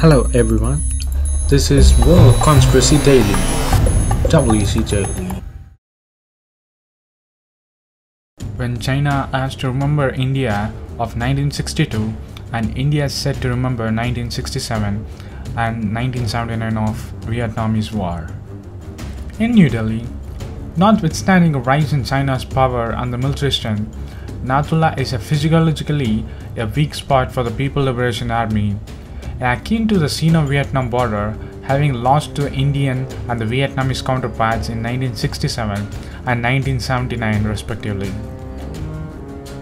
Hello everyone, this is World Conspiracy Daily, WC Daily. When China asked to remember India of 1962 and India is said to remember 1967 and 1979 of Vietnamese War. In New Delhi, notwithstanding a rise in China's power and the military strength, Nathu is physiologically a weak spot for the People Liberation Army, akin to the Sino-Vietnam border, having lost to the Indian and the Vietnamese counterparts in 1967 and 1979 respectively.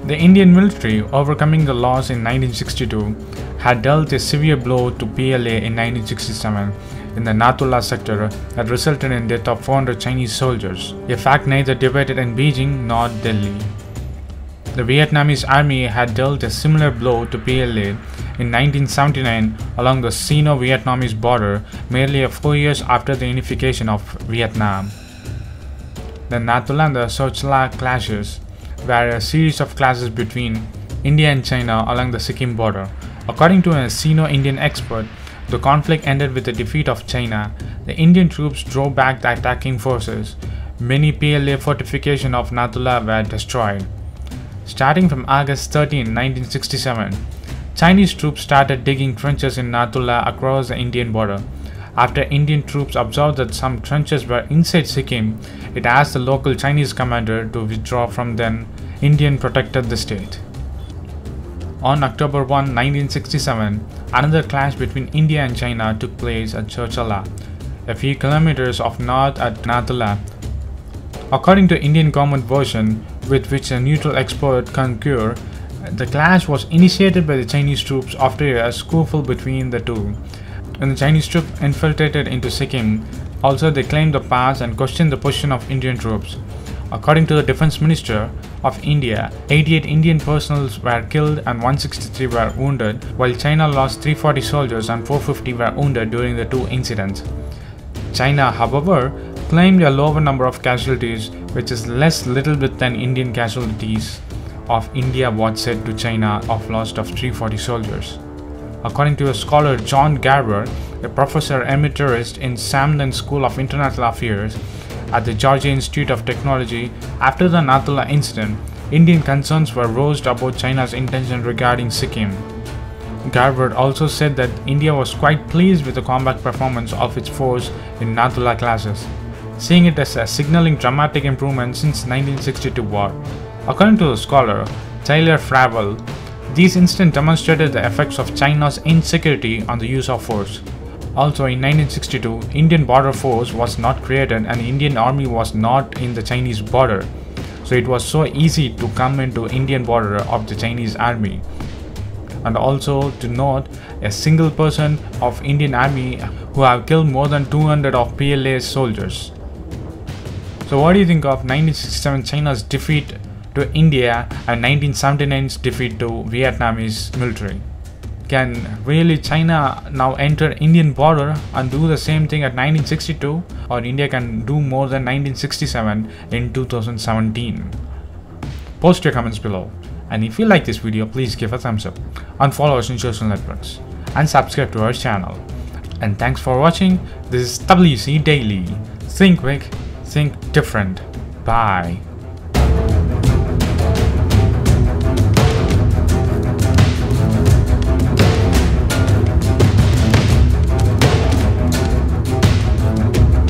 The Indian military, overcoming the loss in 1962, had dealt a severe blow to PLA in 1967 in the Nathu sector that resulted in the death of 400 Chinese soldiers, a fact neither debated in Beijing nor Delhi. The Vietnamese Army had dealt a similar blow to PLA in 1979 along the Sino-Vietnamese border, merely 4 years after the unification of Vietnam. The Nathu and the Sochla clashes were a series of clashes between India and China along the Sikkim border. According to a Sino-Indian expert, the conflict ended with the defeat of China. The Indian troops drove back the attacking forces. Many PLA fortifications of Nathu were destroyed. Starting from August 13, 1967, Chinese troops started digging trenches in Nathu across the Indian border. After Indian troops observed that some trenches were inside Sikkim, it asked the local Chinese commander to withdraw from then. Indian protected the state. On October 1, 1967, another clash between India and China took place at Chochala, a few kilometers of north at Nathu. According to Indian government version, with which a neutral expert concurred, the clash was initiated by the Chinese troops after a scuffle between the two. When the Chinese troops infiltrated into Sikkim, also they claimed the pass and questioned the position of Indian troops. According to the Defense Minister of India, 88 Indian personnel were killed and 163 were wounded, while China lost 340 soldiers and 450 were wounded during the two incidents. China, however, claimed a lower number of casualties, which is less little bit than Indian casualties of India what said to China of loss of 340 soldiers. According to a scholar John Garber, a professor emeritus in Samden School of International Affairs at the Georgia Institute of Technology, after the Nathu incident, Indian concerns were raised about China's intention regarding Sikkim. Garber also said that India was quite pleased with the combat performance of its force in Nathu clashes, seeing it as a signaling dramatic improvement since 1962 war. According to the scholar Taylor Fravel, these incidents demonstrated the effects of China's insecurity on the use of force. Also in 1962, Indian border force was not created and the Indian army was not in the Chinese border. So it was so easy to come into Indian border of the Chinese army. And also to note, a single person of Indian army who have killed more than 200 of PLA's soldiers. So what do you think of 1967 China's defeat to India and 1979's defeat to Vietnamese military? Can really China now enter Indian border and do the same thing at 1962, or India can do more than 1967 in 2017? Post your comments below, and if you like this video, please give a thumbs up and follow us on social networks and subscribe to our channel. And thanks for watching. This is WC Daily. Think big, think different. Bye.